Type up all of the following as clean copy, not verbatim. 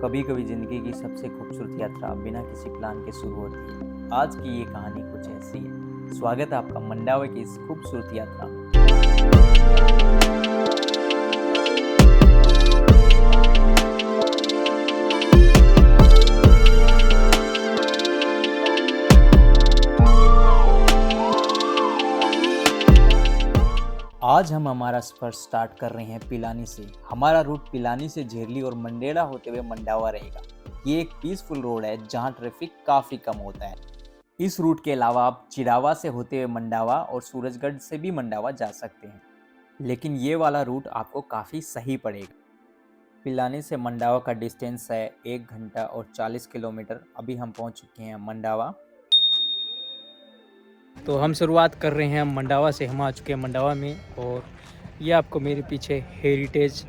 कभी कभी जिंदगी की सबसे खूबसूरत यात्रा बिना किसी प्लान के शुरू होती है। आज की ये कहानी कुछ ऐसी है। स्वागत है आपका मंडावा की इस खूबसूरत यात्रा में। आज हम हमारा सफर स्टार्ट कर रहे हैं पिलानी से। हमारा रूट पिलानी से झेरली और मंडेला होते हुए मंडावा रहेगा। ये एक पीसफुल रोड है जहां ट्रैफिक काफ़ी कम होता है। इस रूट के अलावा आप चिरावा से होते हुए मंडावा और सूरजगढ़ से भी मंडावा जा सकते हैं, लेकिन ये वाला रूट आपको काफ़ी सही पड़ेगा। पिलानी से मंडावा का डिस्टेंस है 1 घंटा और 40 किलोमीटर। अभी हम पहुंच चुके हैं मंडावा। तो हम शुरुआत कर रहे हैं मंडावा से। हम आ चुके हैं मंडावा में और ये आपको मेरे पीछे हेरिटेज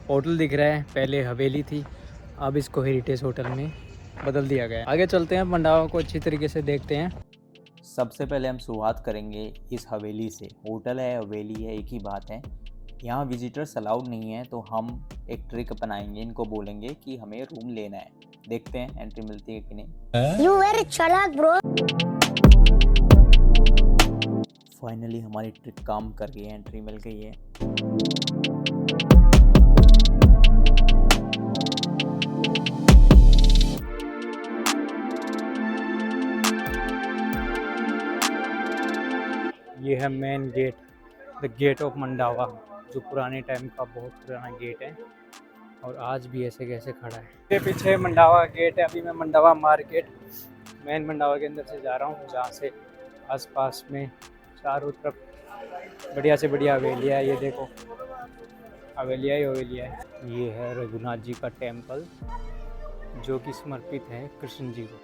होटल दिख रहा है। पहले हवेली थी, अब इसको हेरिटेज होटल में बदल दिया गया है। आगे चलते हैं, मंडावा को अच्छी तरीके से देखते हैं। सबसे पहले हम शुरुआत करेंगे इस हवेली से। होटल है, हवेली है, एक ही बात है। यहाँ विजिटर्स अलाउड नहीं है, तो हम एक ट्रिक अपनाएंगे। इनको बोलेंगे कि हमें रूम लेना है। देखते हैं एंट्री मिलती है कि नहीं। You very चालाक bro। फाइनली हमारी ट्रिक काम कर गई है, एंट्री मिल गई है। ये है main gate, the gate of Mandawa, जो पुराने टाइम का बहुत पुराना गेट है और आज भी ऐसे कैसे खड़ा है। मेरे पीछे मंडावा गेट है। अभी मैं मंडावा मार्केट, मेन मंडावा के अंदर से जा रहा हूँ, जहाँ से आसपास में चारों तरफ बढ़िया से बढ़िया हवेलियाँ है। ये देखो, हवेलियाँ ही हवेलियाँ है। ये है रघुनाथ जी का टेम्पल, जो कि समर्पित है कृष्ण जी को।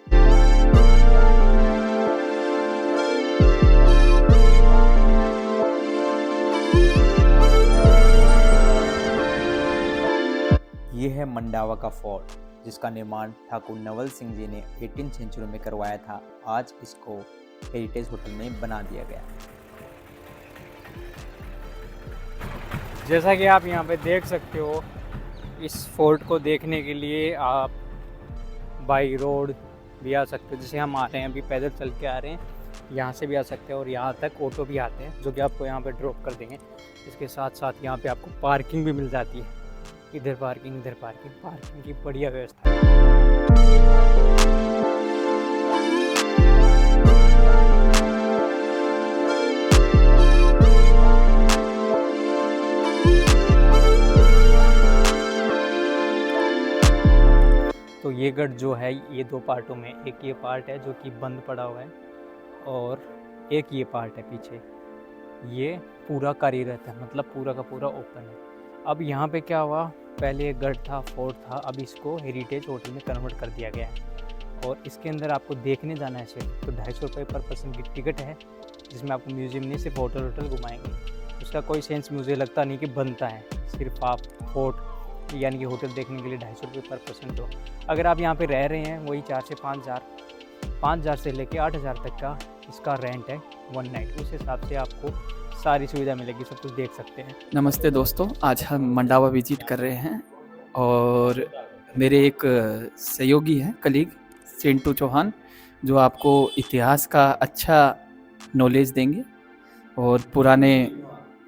ये है मंडावा का फोर्ट, जिसका निर्माण ठाकुर नवल सिंह जी ने 18वीं सेंचुरी में करवाया था। आज इसको हेरिटेज होटल में बना दिया गया। जैसा कि आप यहाँ पे देख सकते हो, इस फोर्ट को देखने के लिए आप बाई रोड भी आ सकते हो। जैसे हम आ रहे हैं, अभी पैदल चल के आ रहे हैं, यहाँ से भी आ सकते हैं और यहाँ तक ऑटो भी आते हैं, जो कि आपको यहाँ पे ड्रॉप कर देंगे। इसके साथ साथ यहाँ पे आपको पार्किंग भी मिल जाती है। इधर पार्किंग, इधर पार्किंग, पार्किंग की बढ़िया व्यवस्था है। तो ये गढ़ जो है, ये दो पार्टों में, एक ये पार्ट है जो कि बंद पड़ा हुआ है और एक ये पार्ट है पीछे, ये पूरा कार्यरत है, मतलब पूरा का पूरा ओपन है। अब यहाँ पे क्या हुआ, पहले एक गढ़ था, फोर्ट था, अब इसको हेरिटेज होटल में कन्वर्ट कर दिया गया है। और इसके अंदर आपको देखने जाना है सिर्फ तो 250 रुपये पर पर्सन की टिकट है, जिसमें आपको म्यूज़ियम नहीं, सिर्फ होटल घुमाएंगे। उसका कोई सेंस मुझे लगता नहीं कि बनता है। सिर्फ आप फोर्ट यानी कि होटल देखने के लिए 250 रुपये पर पर्सन दो। अगर आप यहाँ पे रह रहे हैं, वही 4 से 5,000 से लेके 8,000 तक का इसका रेंट है 1 नाइट। उस हिसाब से आपको सारी सुविधा मिलेगी, सब कुछ देख सकते हैं। नमस्ते दोस्तों, आज हम मंडावा विजिट कर रहे हैं और मेरे एक सहयोगी हैं, कलीग चिंटू चौहान, जो आपको इतिहास का अच्छा नॉलेज देंगे और पुराने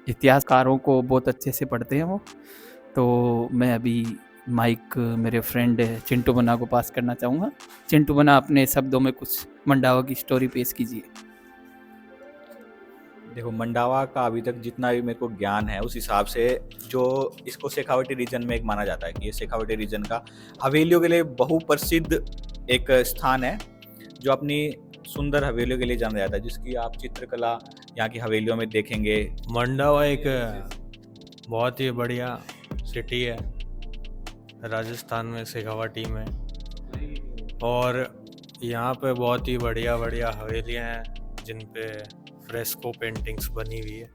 इतिहासकारों को बहुत अच्छे से पढ़ते हैं वो। तो मैं अभी माइक मेरे फ्रेंड चिंटू बना को पास करना चाहूँगा। चिंटू बना, अपने शब्दों में कुछ मंडावा की स्टोरी पेश कीजिए। देखो, मंडावा का अभी तक जितना भी मेरे को ज्ञान है, उस हिसाब से जो इसको शेखावटी रीजन में एक माना जाता है कि ये शेखावटी रीजन का हवेलियों के लिए बहुप्रसिद्ध एक स्थान है, जो अपनी सुंदर हवेलियों के लिए जाना जाता है, जिसकी आप चित्रकला यहाँ की हवेलियों में देखेंगे। मंडावा एक बहुत ही बढ़िया सिटी है राजस्थान में, शेखावाटी में, और यहाँ पे बहुत ही बढ़िया बढ़िया हवेलियाँ हैं जिन पे फ्रेस्को पेंटिंग्स बनी हुई है,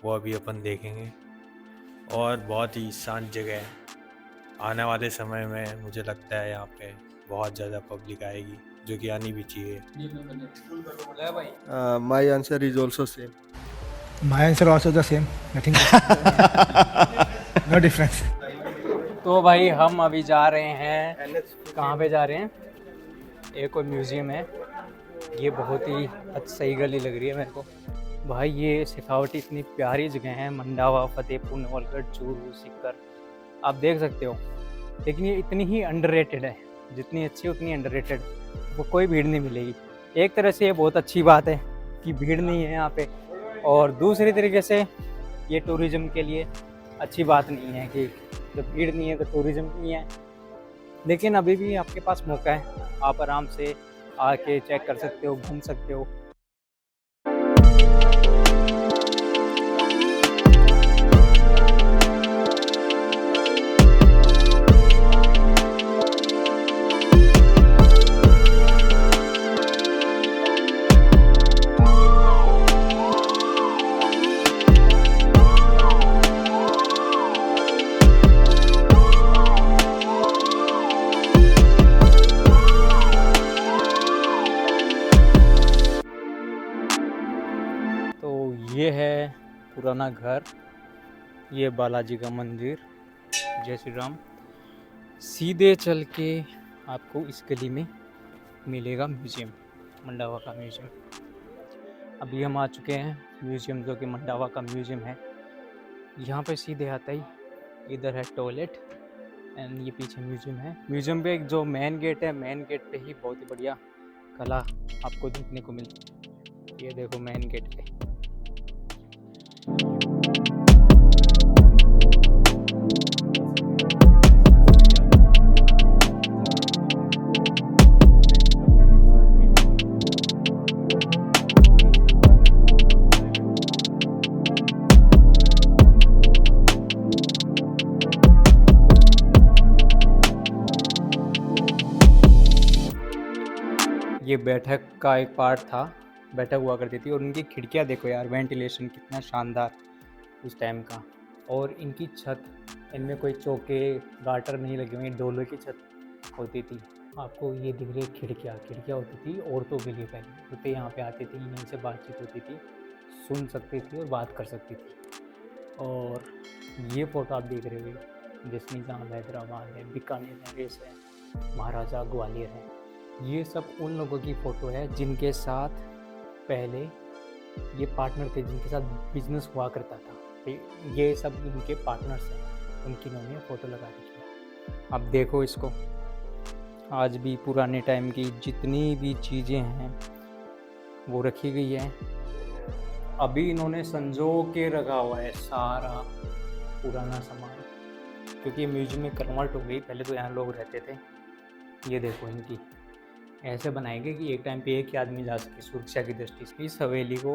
वो अभी अपन देखेंगे। और बहुत ही शांत जगह है। आने वाले समय में मुझे लगता है यहाँ पे बहुत ज़्यादा पब्लिक आएगी, जो कि आनी भी चाहिए। My answer is also same. My answer also the same. Nothing. No difference. तो भाई हम अभी जा रहे हैं, कहाँ पे जा रहे हैं? एक कोई म्यूज़ियम है, ये बहुत ही सही गली लग रही है मेरे को भाई। ये शेखावटी इतनी प्यारी जगह है, मंडावा, फतेहपुर, नवलगढ़, चूरू, सीकर, आप देख सकते हो। लेकिन ये इतनी ही अंडररेटेड है, जितनी अच्छी उतनी अंडररेटेड, वो कोई भीड़ नहीं मिलेगी। एक तरह से ये बहुत अच्छी बात है कि भीड़ नहीं है यहाँ पे, और दूसरी तरीके से ये टूरिज़्म के लिए अच्छी बात नहीं है कि जब भीड़ नहीं है तो टूरिज़्म नहीं है। लेकिन अभी भी आपके पास मौका है, आप आराम से आके चेक कर सकते हो, घूम सकते हो। तो ये है पुराना घर, ये बालाजी का मंदिर, जय श्री राम। सीधे चल के आपको इस गली में मिलेगा म्यूज़ियम, मंडावा का म्यूज़ियम। अभी हम आ चुके हैं म्यूज़ियम, जो कि मंडावा का म्यूज़ियम है। यहाँ पे सीधे आता ही इधर है टॉयलेट, एंड ये पीछे म्यूज़ियम है। म्यूज़ियम पे एक जो मेन गेट है, मेन गेट पे ही बहुत ही बढ़िया कला आपको देखने को मिलती है। ये देखो मेन गेट पे। ये बैठक का एक पार्ट था, बैठक हुआ करती थी, और उनकी खिड़कियाँ देखो यार, वेंटिलेशन कितना शानदार उस टाइम का। और इनकी छत, इनमें कोई चौके गाटर नहीं लगे हुए, डोले की छत होती थी। आपको ये दिख रही खिड़कियाँ होती थी औरतों के लिए, पहले औरतें यहाँ पे आती थी, यहीं से बातचीत होती थी, सुन सकती थी और बात कर सकती थी। और ये फ़ोटो आप देख रहे हो, जिसमें जहाँ हैदराबाद है, बीकानेर है, रेस है, महाराजा ग्वालियर है, ये सब उन लोगों की फ़ोटो है जिनके साथ पहले ये पार्टनर थे, जिनके साथ बिजनेस हुआ करता था। ये सब इनके पार्टनर्स हैं, उनकी इन्होंने फ़ोटो लगा रखी है। अब देखो इसको, आज भी पुराने टाइम की जितनी भी चीज़ें हैं वो रखी गई है। अभी इन्होंने संजो के रखा हुआ है सारा पुराना सामान, क्योंकि म्यूजियम में कन्वर्ट हो गई। पहले तो यहाँ लोग रहते थे। ये देखो, इनकी ऐसे बनाएंगे कि एक टाइम पे एक ही आदमी जा सके, सुरक्षा की दृष्टि से। इस हवेली को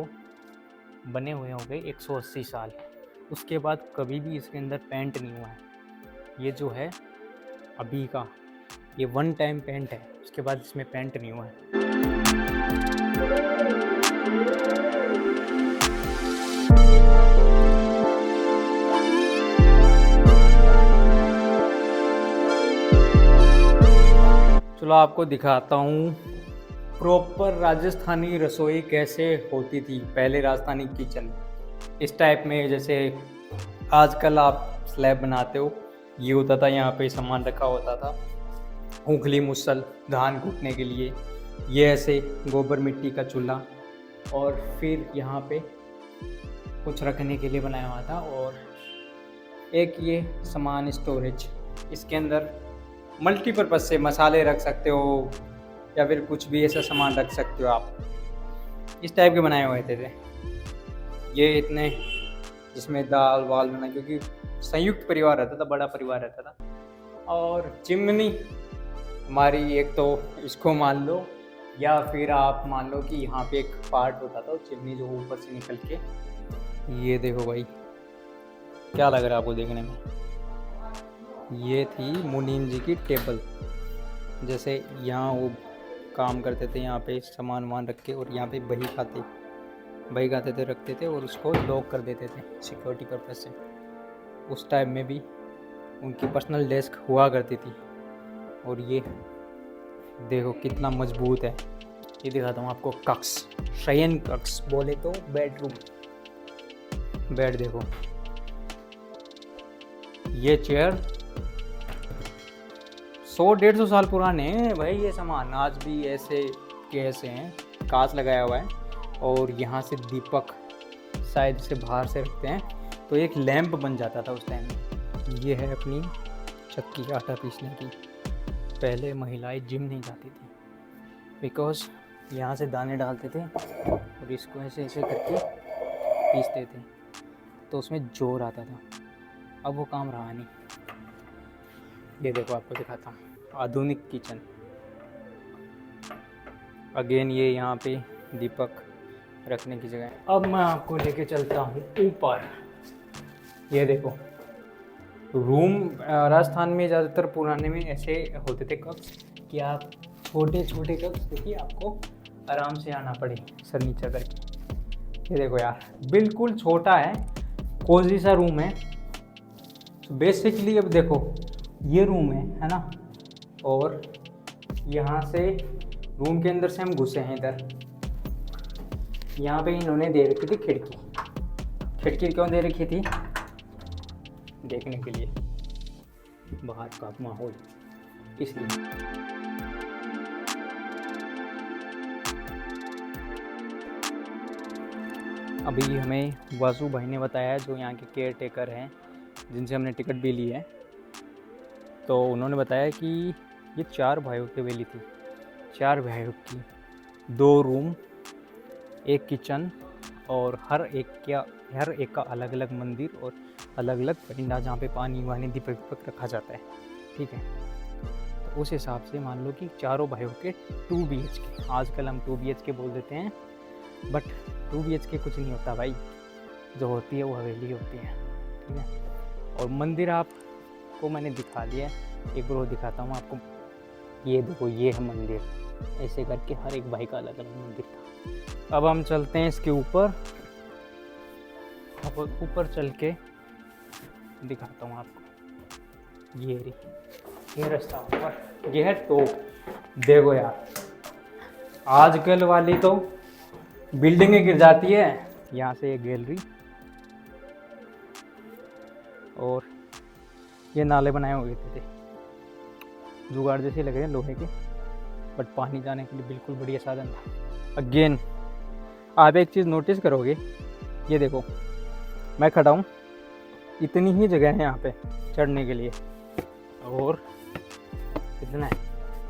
बने हुए हो गए 180 साल। उसके बाद कभी भी इसके अंदर पेंट नहीं हुआ है। ये जो है अभी का, ये वन टाइम पेंट है, उसके बाद इसमें पेंट नहीं हुआ है। चलो आपको दिखाता हूँ प्रॉपर राजस्थानी रसोई कैसे होती थी पहले। राजस्थानी किचन इस टाइप में, जैसे आजकल आप स्लैब बनाते हो, ये होता था। यहाँ पे सामान रखा होता था, ऊखली, मुसल, धान कूटने के लिए, ये ऐसे गोबर मिट्टी का चूल्हा, और फिर यहाँ पे कुछ रखने के लिए बनाया हुआ था, और एक ये सामान स्टोरेज। इसके अंदर मल्टीपर्पज़ से मसाले रख सकते हो, या फिर कुछ भी ऐसा सामान रख सकते हो आप। इस टाइप के बनाए हुए थे। ये इतने, जिसमें दाल वाल बना, क्योंकि संयुक्त परिवार रहता था, बड़ा परिवार रहता था। और चिमनी हमारी, एक तो इसको मान लो, या फिर आप मान लो कि यहाँ पे एक पार्ट होता था चिमनी जो ऊपर से निकल के। ये देखो भाई, क्या लग रहा है आपको देखने में? ये थी मुनीम जी की टेबल। जैसे यहाँ वो काम करते थे, यहाँ पे सामान वामान रख के, और यहाँ पे बही खाते थे, रखते थे, और उसको लॉक कर देते थे सिक्योरिटी पर्पज से। उस टाइम में भी उनकी पर्सनल डेस्क हुआ करती थी। और ये देखो कितना मजबूत है। ये दिखाता हूँ आपको कक्ष, शयन कक्ष बोले तो बेडरूम। बेड देखो, ये चेयर 100-150 साल पुराने हैं भाई ये सामान, आज भी ऐसे के ऐसे हैं। कांच लगाया हुआ है और यहाँ से दीपक शायद से बाहर से रखते हैं तो एक लैंप बन जाता था उस टाइम में। ये है अपनी चक्की आटा पीसने की। पहले महिलाएं जिम नहीं जाती थी बिकॉज यहाँ से दाने डालते थे और इसको ऐसे ऐसे करके पीसते थे तो उसमें जोर आता था। अब वो काम रहा नहीं। ये देखो आपको दिखाता हूँ आधुनिक किचन। अगेन ये यहाँ पे दीपक रखने की जगह है। अब मैं आपको लेके चलता हूँ ऊपर। ये देखो रूम राजस्थान में ज़्यादातर पुराने में ऐसे होते थे कप्स कि आप छोटे छोटे कप्स देखिए आपको आराम से आना पड़े सर नीचे करके। ये देखो यार बिल्कुल छोटा है, कोजी सा रूम है। तो बेसिकली अब देखो ये रूम है ना, और यहाँ से रूम के अंदर से हम घुसे हैं इधर। यहाँ पे इन्होंने दे रखी थी खिड़की। खिड़की क्यों दे रखी थी? देखने के लिए बाहर का माहौल, इसलिए। अभी हमें वासु भाई ने बताया जो यहाँ के केयर टेकर हैं जिनसे हमने टिकट भी ली है, तो उन्होंने बताया कि ये 4 भाइयों की हवेली थी। 4 भाइयों की 2 रूम, 1 किचन और हर एक का अलग अलग मंदिर और अलग अलग पिंडा जहाँ पे पानी वानी दीपक रखा जाता है। ठीक है, तो उस हिसाब से मान लो कि चारों भाइयों के 2 BHK। आजकल हम 2 BHK बोल देते हैं, बट 2 BHK कुछ नहीं होता भाई। जो होती है वो हवेली होती है। ठीक है, और मंदिर आपको मैंने दिखा दिया है, एक बार दिखाता हूँ आपको। ये देखो ये है मंदिर। ऐसे करके हर एक भाई का अलग अलग मंदिर था। अब हम चलते हैं इसके ऊपर। अब ऊपर चल के दिखाता हूँ आपको। ये रास्ता ऊपर, ये है टॉप। देखो यार आजकल वाली तो बिल्डिंगें गिर जाती है। यहाँ से एक गैलरी और ये नाले बनाए हुए थे जुगाड़ जैसे लग रहे हैं लोहे के, बट पानी जाने के लिए बिल्कुल बढ़िया साधन था। अगेन आप एक चीज़ नोटिस करोगे, ये देखो मैं खड़ा हूँ, इतनी ही जगह है यहाँ पे चढ़ने के लिए और इतना है,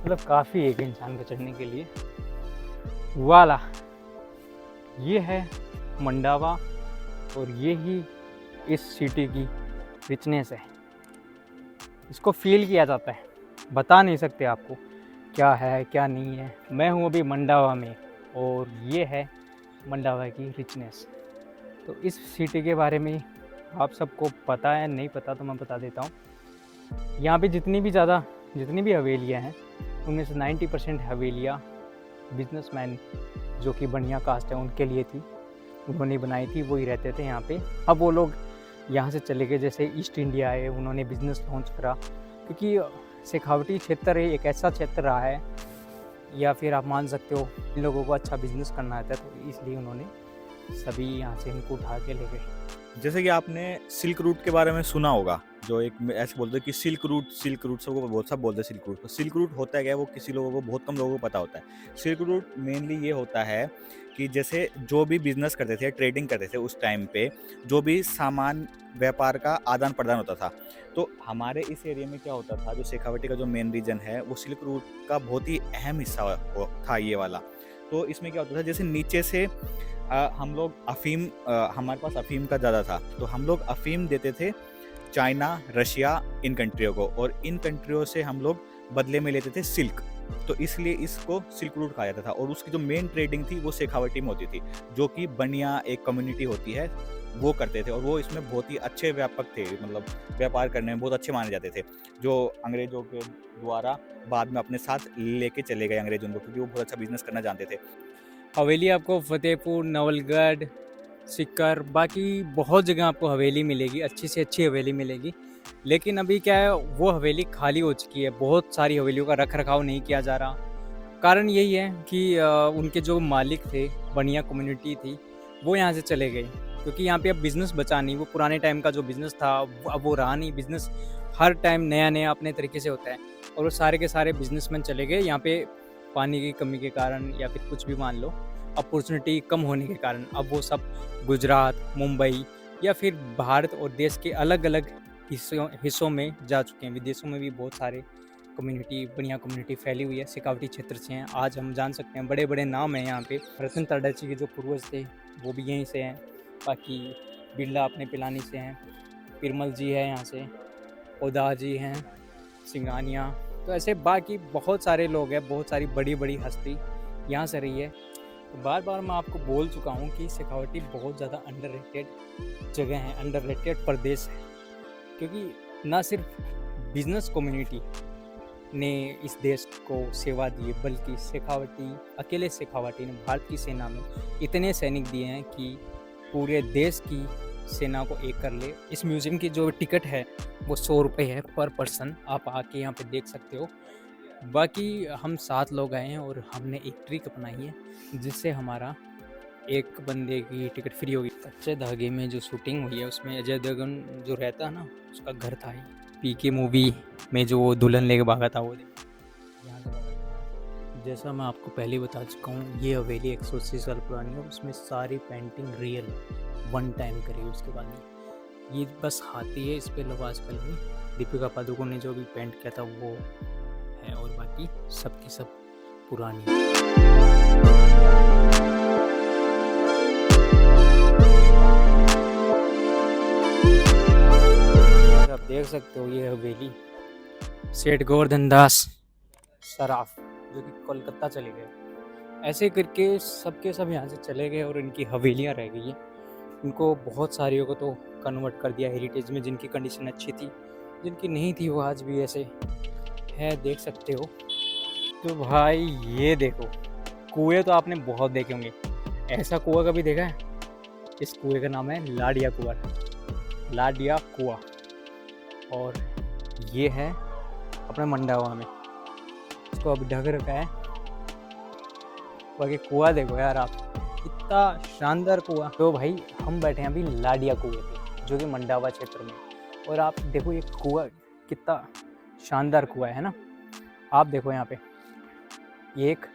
मतलब काफ़ी एक इंसान को चढ़ने के लिए। वाला ये है मंडावा और ये ही इस सिटी की रिचनेस है। इसको फील किया जाता है, बता नहीं सकते आपको क्या है क्या नहीं है। मैं हूँ अभी मंडावा में और ये है मंडावा की रिचनेस। तो इस सिटी के बारे में आप सबको पता है, नहीं पता तो मैं बता देता हूँ। यहाँ पे जितनी भी हवेलियाँ हैं उनमें से 90% हवेलियाँ बिजनेसमैन जो कि बढ़िया कास्ट है उनके लिए थी, उन्होंने बनाई थी, वही रहते थे यहाँ पे। अब वो लोग यहाँ से चले गए, जैसे ईस्ट इंडिया है उन्होंने बिज़नेस लॉन्च करा, क्योंकि शेखावटी क्षेत्र एक ऐसा क्षेत्र रहा है, या फिर आप मान सकते हो इन लोगों को अच्छा बिजनेस करना आता है, तो इसलिए उन्होंने सभी यहाँ से इनको उठा के ले गए। जैसे कि आपने सिल्क रूट के बारे में सुना होगा, जो एक ऐसे बोलते हैं कि सिल्क रूट सबको बहुत सब बोलते हैं सिल्क रूट। तो सिल्क रूट होता है क्या, वो किसी लोगों को, बहुत कम लोगों को पता होता है। सिल्क रूट मेनली ये होता है कि जैसे जो भी बिजनेस करते थे, ट्रेडिंग करते थे उस टाइम पे, जो भी सामान व्यापार का आदान प्रदान होता था, तो हमारे इस एरिया में क्या होता था, जो शेखावटी का जो मेन रीजन है वो सिल्क रूट का बहुत ही अहम हिस्सा था ये वाला। तो इसमें क्या होता था, जैसे नीचे से हम लोग अफीम, हमारे पास अफीम का ज़्यादा था, तो हम लोग अफीम देते थे चाइना, रशिया, इन कंट्रियों को, और इन कंट्रियों से हम लोग बदले में लेते थे सिल्क। तो इसलिए इसको सिल्क रूट कहा जाता था। और उसकी जो मेन ट्रेडिंग थी वो शेखावटी में होती थी, जो कि बनिया एक कम्युनिटी होती है वो करते थे, और वो इसमें बहुत ही अच्छे व्यापक थे, मतलब व्यापार करने में बहुत अच्छे माने जाते थे, जो अंग्रेजों के द्वारा बाद में अपने साथ लेके चले गए अंग्रेज उनको, क्योंकि वो बहुत अच्छा बिजनेस करना जानते थे। हवेली आपको फतेहपुर, नवलगढ़, सीकर, बाकी बहुत जगह आपको हवेली मिलेगी, अच्छी से अच्छी हवेली मिलेगी। लेकिन अभी क्या है, वो हवेली खाली हो चुकी है। बहुत सारी हवेलियों का रख रखाव नहीं किया जा रहा। कारण यही है कि उनके जो मालिक थे, बनिया कम्युनिटी थी, वो यहाँ से चले गए। क्योंकि यहाँ पे अब बिज़नेस बचा नहीं। वो पुराने टाइम का जो बिज़नेस था अब वो रहा नहीं। बिज़नेस हर टाइम नया नया अपने तरीके से होता है, और वो सारे के सारे बिजनेसमैन चले गए यहाँ पे पानी की कमी के कारण, या फिर कुछ भी मान लो, अपॉर्चुनिटी कम होने के कारण। अब वो सब गुजरात, मुंबई या फिर भारत और देश के अलग अलग हिस्सों में जा चुके हैं। विदेशों में भी बहुत सारे बढ़िया कम्युनिटी फैली हुई है, शेखावटी क्षेत्र से हैं। आज हम जान सकते हैं बड़े बड़े नाम हैं यहाँ पे। रतन टाटा जी के जो पूर्वज थे वो भी यहीं से हैं। बाकी बिरला अपने पिलानी से हैं, पिरमल जी है यहाँ से, ओदा जी हैं, सिंघानिया, तो ऐसे बाकी बहुत सारे लोग हैं। बहुत सारी बड़ी बड़ी हस्ती यहाँ से रही है। तो बार बार मैं आपको बोल चुका हूँ कि शेखावटी बहुत ज़्यादा अंडररेटेड जगह है, अंडररेटेड प्रदेश है, क्योंकि ना सिर्फ बिजनेस कम्युनिटी ने इस देश को सेवा दी है, बल्कि अकेले शेखावटी ने भारत की सेना में इतने सैनिक दिए हैं कि पूरे देश की सेना को एक कर ले। इस म्यूज़ियम की जो टिकट है वो 100 रुपये है पर पर्सन। आप आके यहाँ पे देख सकते हो। बाकी हम 7 लोग आए हैं और हमने एक ट्रिक अपनाई है जिससे हमारा एक बंदे की टिकट फ्री होगी। कच्चे धागे में जो शूटिंग हुई है उसमें अजय देवगन जो रहता है ना, उसका घर था ही। पीके मूवी में जो वो दुल्हन लेके भागा था वो यहाँ से भागा था। जैसा मैं आपको पहले ही बता चुका हूँ, ये हवेली 180 साल पुरानी है। उसमें सारी पेंटिंग रियल वन टाइम करी। उसके बाद ये बस हाथी है, इस पर लोग आजकल भी दीपिका पादुकोण ने जो भी पेंट किया था वो है, और बाकी सब की सब पुरानी। आप देख सकते हो ये हवेली सेठ गोवर्धन दास सराफ जो कि कोलकाता चले गए। ऐसे करके सबके सब यहाँ से चले गए और इनकी हवेलियाँ रह गई हैं। इनको बहुत सारियों को तो कन्वर्ट कर दिया हेरिटेज में, जिनकी कंडीशन अच्छी थी। जिनकी नहीं थी वो आज भी ऐसे है, देख सकते हो। तो भाई ये देखो, कुएं तो आपने बहुत देखे होंगे। ऐसा कुआं कभी देखा है? इस कुएं का नाम है लाडिया कुआं, लाडिया कुआं। और ये है अपने मंडावा में, इसको अभी ढक रखा है। बाकी कुआं देखो यार आप, कितना शानदार कुआं। तो भाई हम बैठे हैं अभी लाडिया कुएं पे, जो कि मंडावा क्षेत्र में। और आप देखो ये कुआं कितना शानदार कुआं है ना। आप देखो यहाँ पे 1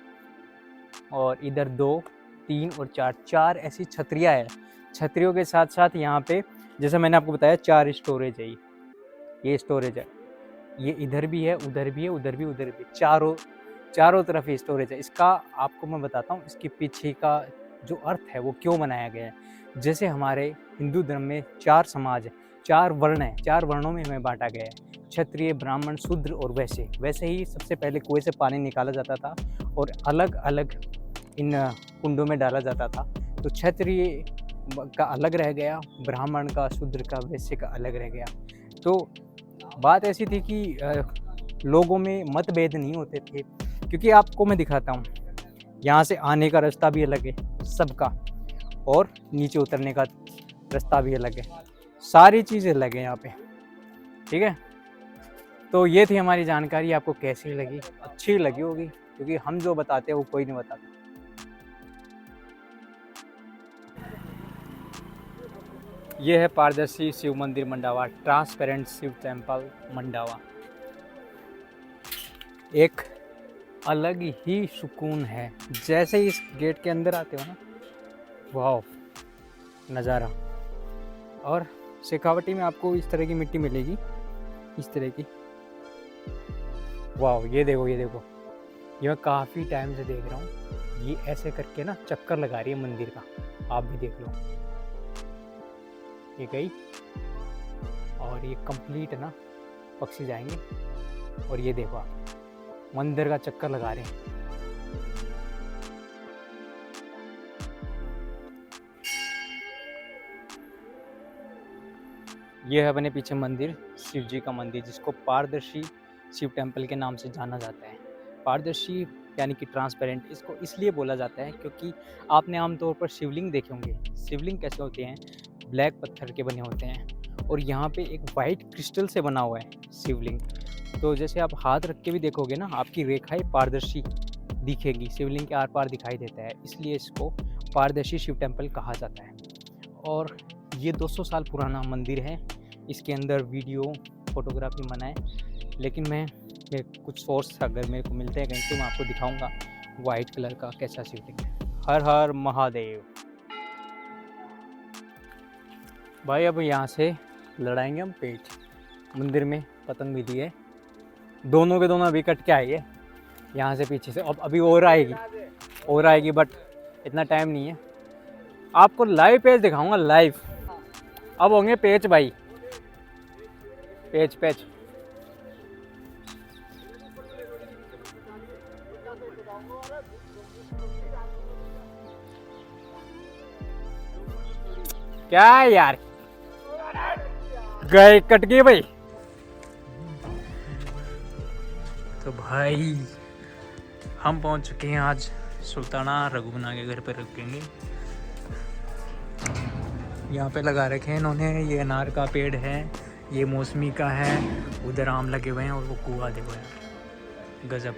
और इधर 2, 3 और 4 ऐसी छतरियाँ है। छतरियों के साथ साथ यहाँ पे जैसा मैंने आपको बताया 4 स्टोरेज है। ये स्टोरेज है, ये इधर भी है, उधर भी है, उधर भी, उधर भी, चारों तरफ ही स्टोरेज है। इसका आपको मैं बताता हूँ, इसके पीछे का जो अर्थ है वो क्यों बनाया गया है। जैसे हमारे हिंदू धर्म में 4 समाज है, 4 वर्ण है, 4 वर्णों में हमें बांटा गया है, क्षत्रिय, ब्राह्मण, शूद्र और वैसे ही सबसे पहले कुएं से पानी निकाला जाता था और अलग अलग इन कुंडों में डाला जाता था। तो क्षत्रिय का अलग रह गया, ब्राह्मण का, शूद्र का, वैश्य का अलग रह गया। तो बात ऐसी थी कि लोगों में मतभेद नहीं होते थे, क्योंकि आपको मैं दिखाता हूँ, यहाँ से आने का रास्ता भी अलग है सबका, और नीचे उतरने का रास्ता भी अलग है, सारी चीज़ें अलग है यहाँ पे। ठीक है, तो ये थी हमारी जानकारी। आपको कैसी लगी? अच्छी लगी होगी, क्योंकि हम जो बताते हैं वो कोई नहीं बताता। ये है पारदर्शी शिव मंदिर मंडावा, ट्रांसपेरेंट शिव टेम्पल मंडावा। एक अलग ही सुकून है। जैसे ही इस गेट के अंदर आते हो ना, वाह नज़ारा। और शेखावटी में आपको इस तरह की मिट्टी मिलेगी, इस तरह की। वाह, ये देखो, ये देखो, ये मैं काफ़ी टाइम से देख रहा हूँ। ये ऐसे करके ना चक्कर लगा रही है मंदिर का, आप भी देख लो। ये गई और ये कंप्लीट है ना, पक्षी जाएंगे। और ये देखो आप, मंदिर का चक्कर लगा रहे हैं। ये है अपने पीछे मंदिर, शिव जी का मंदिर, जिसको पारदर्शी शिव टेम्पल के नाम से जाना जाता है। पारदर्शी यानी कि ट्रांसपेरेंट इसको इसलिए बोला जाता है क्योंकि आपने आमतौर पर शिवलिंग देखे होंगे। शिवलिंग कैसे होते हैं? ब्लैक पत्थर के बने होते हैं, और यहाँ पे एक वाइट क्रिस्टल से बना हुआ है शिवलिंग। तो जैसे आप हाथ रख के भी देखोगे ना, आपकी रेखाएं पारदर्शी दिखेगी, शिवलिंग के आर पार दिखाई देता है, इसलिए इसको पारदर्शी शिव टेम्पल कहा जाता है। और ये 200 साल पुराना मंदिर है। इसके अंदर वीडियो फोटोग्राफी मना है, लेकिन मेरे कुछ सोर्स अगर मेरे को मिलते हैं कहीं तो मैं आपको दिखाऊंगा वाइट कलर का कैसा शिवलिंग है। हर हर महादेव। भाई अब यहाँ से लड़ाएंगे हम पेच। मंदिर में पतंग विधि है, दोनों के दोनों अभी कट के आएंगे यहाँ से पीछे से। अब अभी और आएगी बट इतना टाइम नहीं है। आपको लाइव पेच दिखाऊंगा, लाइव। अब होंगे पेच भाई, पेच। क्या यार, गए कट गए भाई। तो भाई हम पहुंच चुके हैं आज सुल्ताना रघुबना के घर पे रुकेंगे। यहाँ पे लगा रखे हैं इन्होंने, ये अनार का पेड़ है, ये मौसमी का है, उधर आम लगे हुए हैं और वो कुआ देखो यार, गजब।